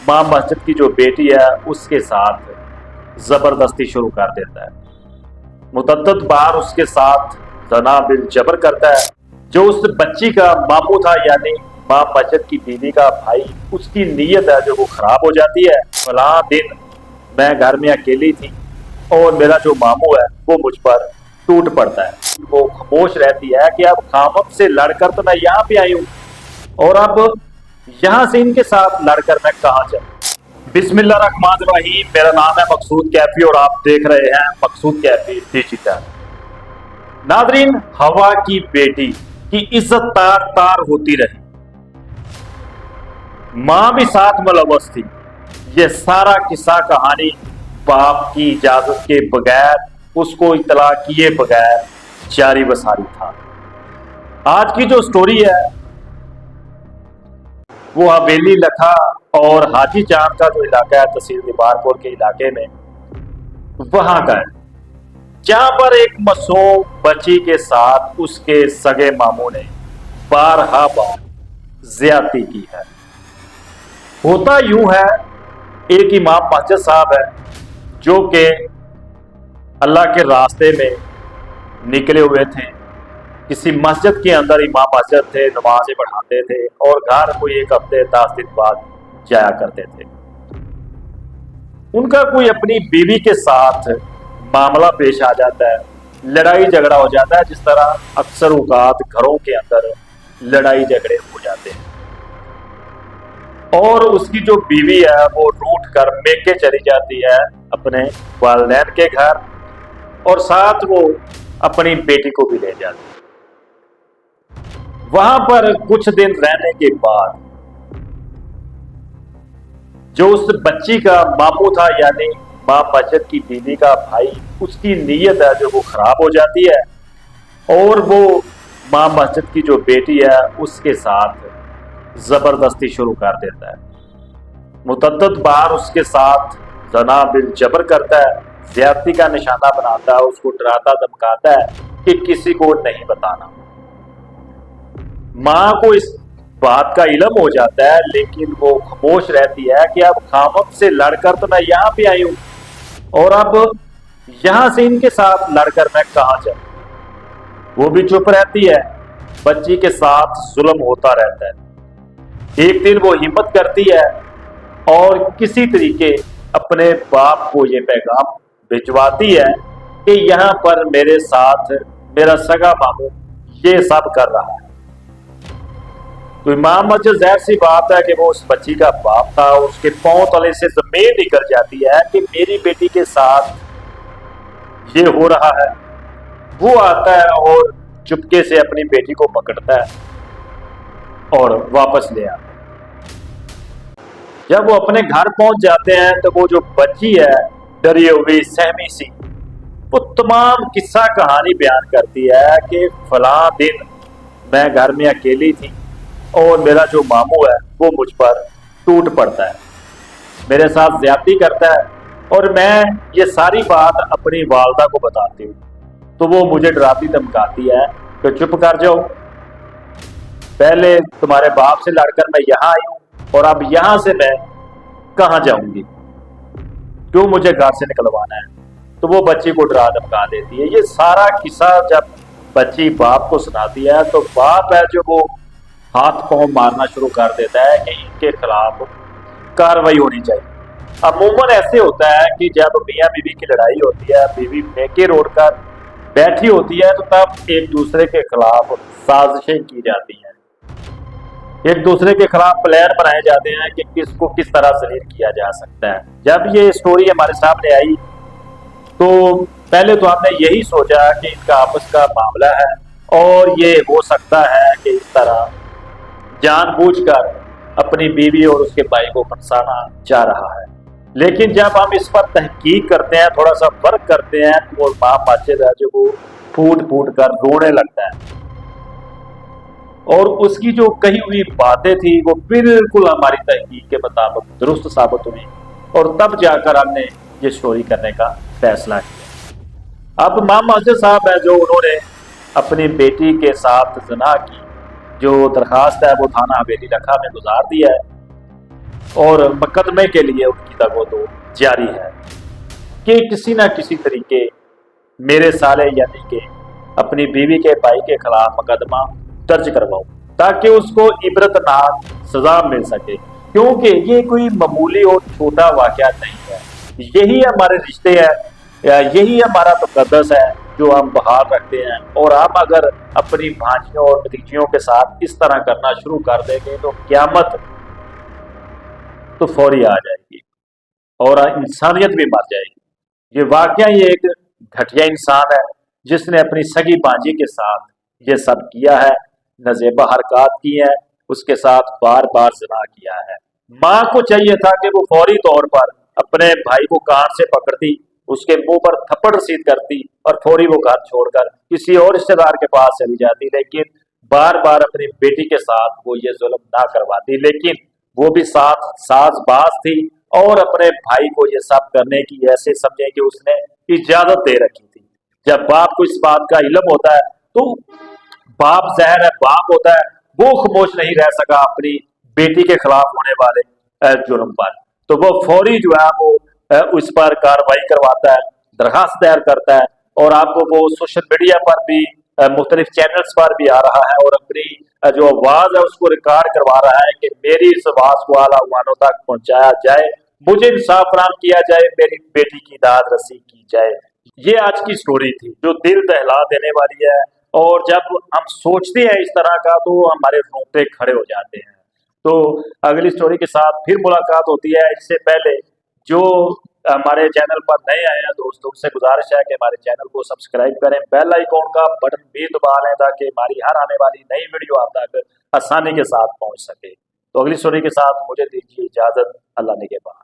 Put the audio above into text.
मां मस्जिद की जो बेटी है उसके साथ जबरदस्ती शुरू कर देता है। मुतअद्दिद बार उसके साथ ज़ना बिल जबर करता है। जो उस बच्ची का मामू था यानी मां मस्जिद की बीवी का भाई, उसकी नीयत है जो वो खराब हो जाती है। फलां दिन मैं घर में अकेली थी और मेरा जो मामू है वो मुझ पर टूट पड़ता है। वो खामोश रहती है कि अब खामद से लड़कर तो मैं यहाँ पे आई हूँ और अब यहाँ से इनके साथ लड़कर मैं कहाँ जाऊँ। बिस्मिल्लाहिर्रहमानिर्रहीम। मेरा नाम है मकसूद कैफी और आप देख रहे हैं मकसूद कैफी डिजिटल। नादरीन, हवा की बेटी की इज्जत तार तार होती रही, मां भी साथ मुलव्वस थी। यह सारा किस्सा कहानी बाप की इजाजत के बगैर, उसको इतला किए बगैर जारी बसारी था। आज की जो स्टोरी है वो हवेली लखा और हाजी चांद का जो इलाका है तहसील दीवारपुर के इलाके में, वहां का है, जहां पर एक मासूम बच्ची के साथ उसके सगे मामू ने बारहा बार ज्यादती की है। होता यूं है, एक इमाम मस्जिद साहब है जो कि अल्लाह के रास्ते में निकले हुए थे। किसी मस्जिद के अंदर इमाम मस्जिद थे, नमाजें पढ़ाते थे और घर कोई एक हफ्ते 10 दिन बाद जाया करते थे। उनका कोई अपनी बीवी के साथ मामला पेश आ जाता है, लड़ाई झगड़ा हो जाता है, जिस तरह अक्सर औकात घरों के अंदर लड़ाई झगड़े हो जाते हैं। और उसकी जो बीवी है वो रूठ कर मेके चली जाती है अपने वालिदैन के घर और साथ वो अपनी बेटी को भी ले जाती है। वहां पर कुछ दिन रहने के बाद जो उस बच्ची का मामू था यानी मां मस्जिद की बीवी का भाई, उसकी नीयत है जो वो खराब हो जाती है और वो मां मस्जिद की जो बेटी है उसके साथ जबरदस्ती शुरू कर देता है। मुतअद्दिद बार उसके साथ ज़ना बिल जबर करता है, ज्यादती का निशाना बनाता है, उसको डराता धमकाता है कि किसी को नहीं बताना। मां को इस बात का इल्म हो जाता है लेकिन वो खामोश रहती है कि अब खामद से लड़कर तो मैं यहाँ पे आई हूँ और अब यहाँ से इनके साथ लड़कर मैं कहाँ जाऊँ। वो भी चुप रहती है, बच्ची के साथ जुल्म होता रहता है। एक दिन वो हिम्मत करती है और किसी तरीके अपने बाप को ये पैगाम भिजवाती है कि यहाँ पर मेरे साथ मेरा सगा मामू ये सब कर रहा है। तो इमाम मस्जिद जाहिर सी बात है कि वो उस बच्ची का बाप था, उसके पांव तले से जमीन निकल जाती है कि मेरी बेटी के साथ ये हो रहा है। वो आता है और चुपके से अपनी बेटी को पकड़ता है और वापस ले आता है। जब वो अपने घर पहुंच जाते हैं तो वो जो बच्ची है डरी हुई सहमी सी, वो तमाम किस्सा कहानी बयान करती है कि फलां दिन मैं घर में अकेली थी और मेरा जो मामू है वो मुझ पर टूट पड़ता है, मेरे साथ ज्यादती करता है और मैं ये सारी बात अपनी वालदा को बताती हूँ तो वो मुझे डराती धमकाती है कि चुप कर जाओ, पहले तुम्हारे बाप से लड़कर मैं यहाँ आई हूँ और अब यहाँ से मैं कहाँ जाऊंगी, क्यों मुझे घर से निकलवाना है। तो वो बच्ची को डरा धमका देती है। ये सारा किस्सा जब बच्ची बाप को सुनाती है तो बाप है जो वो हाथ पांव मारना शुरू कर देता है कि इनके खिलाफ कार्रवाई होनी चाहिए। अमूमन ऐसे होता है कि जब मियाँ बीवी की लड़ाई होती है, बीवी मेके रोड कर बैठी होती है तो तब एक दूसरे के खिलाफ साजिशें की जाती हैं, एक दूसरे के खिलाफ प्लान बनाए जाते हैं कि किसको किस तरह जलील किया जा सकता है। जब ये स्टोरी हमारे सामने आई तो पहले तो हमने यही सोचा कि इनका आपस का मामला है और ये हो सकता है कि इस तरह जानबूझकर अपनी बीवी और उसके भाई को फंसाना चाह रहा है। लेकिन जब हम इस पर तहकीक करते हैं, थोड़ा सा फर्क करते हैं, तो वो मां मस्जिद है जो वो फूट फूट कर रोने लगता है और उसकी जो कही हुई बातें थी वो बिल्कुल हमारी तहकीक के मुताबिक दुरुस्त साबित हुई और तब जाकर हमने ये स्टोरी करने का फैसला किया। अब मां मस्जिद साहब है जो उन्होंने अपनी बेटी के साथ ज़िना की जो दरखास्त है वो थाना हवेली लखा में गुजार दिया है اور مقدمے کے لیے ان کی دگودو جاری ہے کہ کسی نہ کسی طریقے میرے سالے یعنی کہ اپنی بیوی کے بھائی کے خلاف مقدمہ درج کرواؤں تاکہ اس کو عبرتناک سزا مل سکے، کیونکہ یہ کوئی معمولی اور چھوٹا واقعہ نہیں ہے۔ یہی ہمارے رشتے ہیں، یہی ہمارا تقدس ہے جو ہم بحال رکھتے ہیں، اور ہم اگر اپنی بھانجیوں اور بھتیجیوں کے ساتھ اس طرح کرنا شروع کر دیں گے تو قیامت تو فوری آ جائے گی اور انسانیت بھی مر جائے گی۔ یہ واقعہ یہ ایک گھٹیا انسان ہے جس نے اپنی سگی بانجی کے ساتھ یہ سب کیا ہے، نازیبہ حرکات کی ہیں، اس کے ساتھ بار بار زنا کیا ہے۔ ماں کو چاہیے تھا کہ وہ فوری طور پر اپنے بھائی کو کان سے پکڑتی، اس کے منہ پر تھپڑ رسید کرتی اور فوری وہ گھر چھوڑ کر کسی اور رشتے دار کے پاس چلی جاتی، لیکن بار بار اپنی بیٹی کے ساتھ وہ یہ ظلم نہ کرواتی، لیکن وہ بھی ساتھ ساز باز تھی اور اپنے بھائی کو یہ سب کرنے کی ایسے سمجھے کہ اس نے اجازت دے رکھی تھی۔ جب باپ کو اس بات کا علم ہوتا ہے تو باپ ظاہر ہے باپ ہوتا ہے، وہ خاموش نہیں رہ سکا اپنی بیٹی کے خلاف ہونے والے جرم پر، تو وہ فوری جو ہے وہ اس پر کارروائی کرواتا ہے، درخواست دائر کرتا ہے، اور اب وہ سوشل میڈیا پر بھی مختلف چینلز پر بھی آ رہا ہے اور اپنی جو آواز ہے اس کو ریکارڈ کروا رہا ہے کہ میری اس آواز کو اعلیٰ عنوانوں تک پہنچایا جائے، مجھے انصاف فراہم کیا جائے، میری بیٹی کی داد رسی کی جائے۔ یہ آج کی سٹوری تھی جو دل دہلا دینے والی ہے، اور جب ہم سوچتے ہیں اس طرح کا تو ہمارے رونگٹے کھڑے ہو جاتے ہیں۔ تو اگلی سٹوری کے ساتھ پھر ملاقات ہوتی ہے۔ اس سے پہلے جو ہمارے چینل پر نئے آئے ہیں دوستوں سے گزارش ہے کہ ہمارے چینل کو سبسکرائب کریں، بیل آئیکن کا بٹن بھی دبا لیں تاکہ ہماری ہر آنے والی نئی ویڈیو آپ تک آسانی کے ساتھ پہنچ سکے۔ تو اگلی سٹوری کے ساتھ مجھے دیجیے اجازت، اللہ نگہبان۔